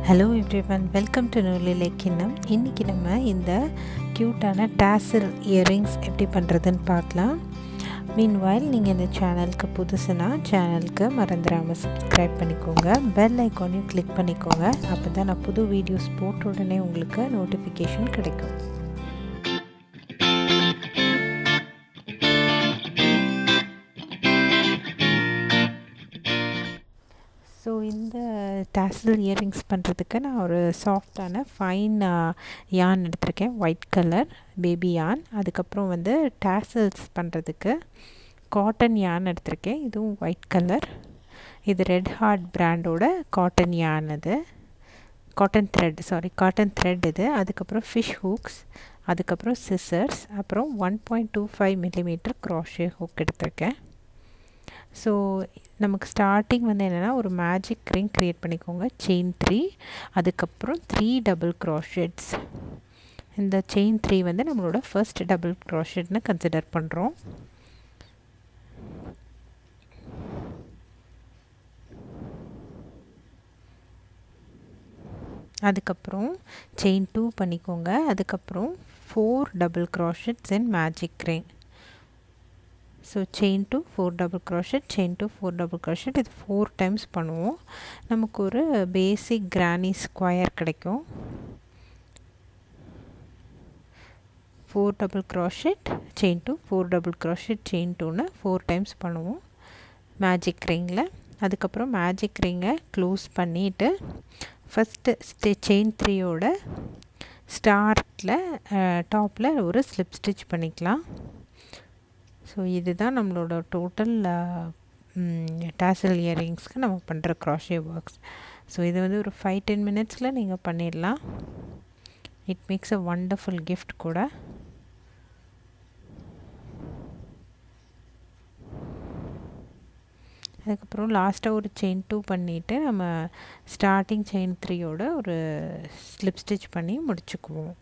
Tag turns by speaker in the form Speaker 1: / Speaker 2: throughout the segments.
Speaker 1: Hello everyone, welcome to நூலிலே கிண்ணம். இன்றைக்கி நம்ம இந்த க்யூட்டான டாசல் இயரிங்ஸ் எப்படி பண்ணுறதுன்னு பார்க்கலாம். மீன்வாயில் நீங்கள் இந்த சேனலுக்கு புதுசுனா சேனலுக்கு மறந்துடாமல் சப்ஸ்கிரைப் பண்ணிக்கோங்க, பெல் ஐக்கானையும் கிளிக் பண்ணிக்கோங்க. அப்போ தான் நான் புது வீடியோஸ் போட்ட உடனே உங்களுக்கு நோட்டிஃபிகேஷன் கிடைக்கும். ஸோ இந்த டாசல் இயரிங்ஸ் பண்ணுறதுக்கு நான் ஒரு சாஃப்டான ஃபைன் யான் எடுத்திருக்கேன், ஒயிட் கலர் பேபி யான். அதுக்கப்புறம் வந்து டாசல்ஸ் பண்ணுறதுக்கு காட்டன் யான் எடுத்திருக்கேன், இதுவும் ஒயிட் கலர். இது ரெட் ஹார்ட் பிராண்டோட காட்டன் யான், அது காட்டன் த்ரெட் இது. அதுக்கப்புறம் ஃபிஷ் ஹூக்ஸ், அதுக்கப்புறம் சிசர்ஸ், அப்புறம் 1.25 மில்லிமீட்டர் க்ராஷே ஹூக் எடுத்திருக்கேன். ஸோ நமக்கு ஸ்டார்டிங் வந்து என்னென்னா ஒரு மேஜிக் ரிங் க்ரியேட் பண்ணிக்கோங்க, செயின் 3, அதுக்கப்புறம் 3 டபுள் க்ராஷெட்ஸ். இந்த செயின் 3 வந்து நம்மளோட ஃபர்ஸ்ட் டபுள் க்ராஷெட்னு கன்சிடர் பண்ணுறோம். அதுக்கப்புறம் செயின் 2 பண்ணிக்கோங்க, அதுக்கப்புறம் 4 double crochets in magic ring. So chain 2 4 double crochet, chain 2 4 double crochet, இது 4 டைம்ஸ் பண்ணுவோம். நமக்கு ஒரு பேசிக் கிரானி ஸ்கொயர் கிடைக்கும். 4 double crochet, chain 2, 4 double crochet, chain 2ன்னு 4 டைம்ஸ் பண்ணுவோம் மேஜிக் ரிங்கில். அதுக்கப்புறம் மேஜிக் ரிங்கை க்ளோஸ் பண்ணிவிட்டு ஃபஸ்ட்டு செயின் 3யோட ஸ்டார்ட்டில் டாப்பில் ஒரு ஸ்லிப் ஸ்டிச் பண்ணிக்கலாம். ஸோ இதுதான் நம்மளோட டோட்டல் டாசல் இயரிங்ஸ்க்கு நம்ம பண்ணுற க்ராஷே ஒர்க்ஸ். ஸோ இது வந்து ஒரு 5-10 மினிட்ஸில் நீங்கள் பண்ணிடலாம். It makes a wonderful gift கூட. அதுக்கப்புறம் லாஸ்ட்டாக ஒரு செயின் 2 பண்ணிவிட்டு நம்ம ஸ்டார்டிங் செயின் 3யோட ஒரு ஸ்லிப் ஸ்டிச் பண்ணி முடிச்சுக்குவோம்.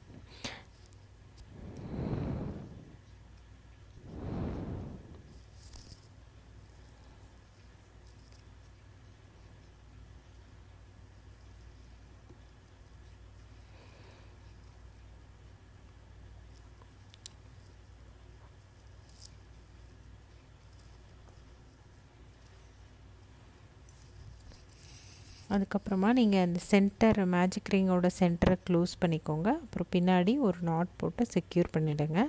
Speaker 1: அதுக்கப்புறமா நீங்கள் அந்த சென்டர் மேஜிக் ரிங்கோட சென்டரை க்ளோஸ் பண்ணிக்கோங்க. அப்புறம் பின்னாடி ஒரு நாட் போட்டு செக்யூர் பண்ணிவிடுங்க.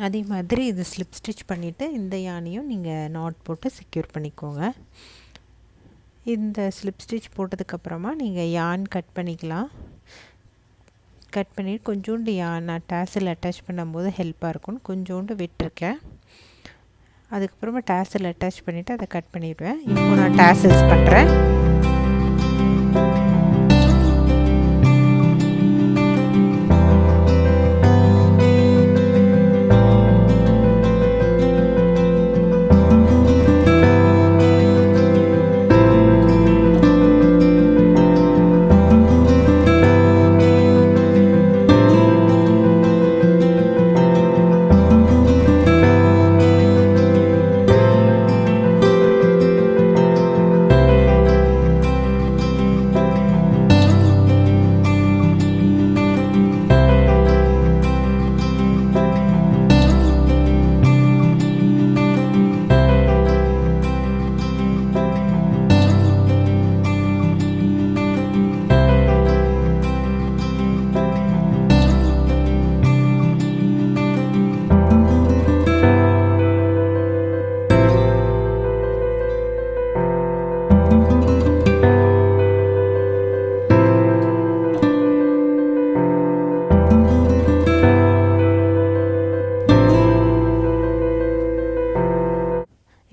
Speaker 1: அதே மாதிரி இது ஸ்லிப் ஸ்டிச் பண்ணிவிட்டு இந்த யானையும் நீங்கள் நாட் போட்டு செக்யூர் பண்ணிக்கோங்க. இந்த ஸ்லிப் ஸ்டிச் போட்டதுக்கப்புறமா நீங்கள் யான் கட் பண்ணிக்கலாம். கட் பண்ணிவிட்டு கொஞ்சோண்டு யான் நான் டாசல் அட்டாச் பண்ணும்போது ஹெல்ப்பாக இருக்கும்னு கொஞ்சோண்டு விட்டுருக்கேன். அதுக்கப்புறமா டாசல் அட்டாச் பண்ணிவிட்டு அதை கட் பண்ணிவிடுவேன். இப்போ நான் டாசல்ஸ் பண்ணுறேன்.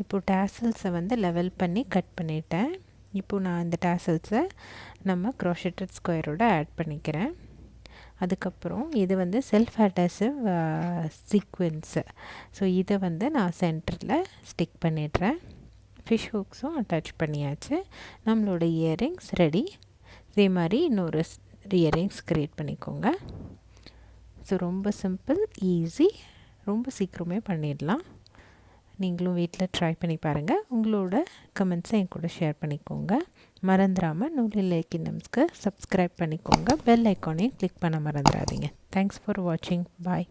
Speaker 1: இப்போது டாசல்ஸை வந்து லெவல் பண்ணி கட் பண்ணிட்டேன். இப்போது நான் இந்த டாசல்ஸை நம்ம க்ரோஷெட்டட் ஸ்கொயரோட ஆட் பண்ணிக்கிறேன். அதுக்கப்புறம் இது வந்து செல்ஃப் அட்டாசிவ் சீக்வென்ஸு. ஸோ இதை வந்து நான் சென்டரில் ஸ்டிக் பண்ணிடுறேன். ஃபிஷ் ஹூக்ஸும் அட்டாச் பண்ணியாச்சு. நம்மளோட இயரிங்ஸ் ரெடி. இதே மாதிரி இன்னொரு இயரிங்ஸ் க்ரியேட் பண்ணிக்கோங்க. ஸோ ரொம்ப சிம்பிள், ஈஸி, ரொம்ப சீக்கிரமே பண்ணிடலாம். நீங்களும் வீட்டில் ட்ரை பண்ணி பாருங்கள். உங்களோட கமெண்ட்ஸை என் கூட ஷேர் பண்ணிக்கோங்க. மறந்துடாமல் நூலில் கிண்ணம்ஸ்க்கு சப்ஸ்கிரைப் பண்ணிக்கோங்க. பெல் ஐக்கானையும் கிளிக் பண்ண மறந்துடாதீங்க. தேங்க்ஸ் ஃபார் வாட்சிங். பாய்.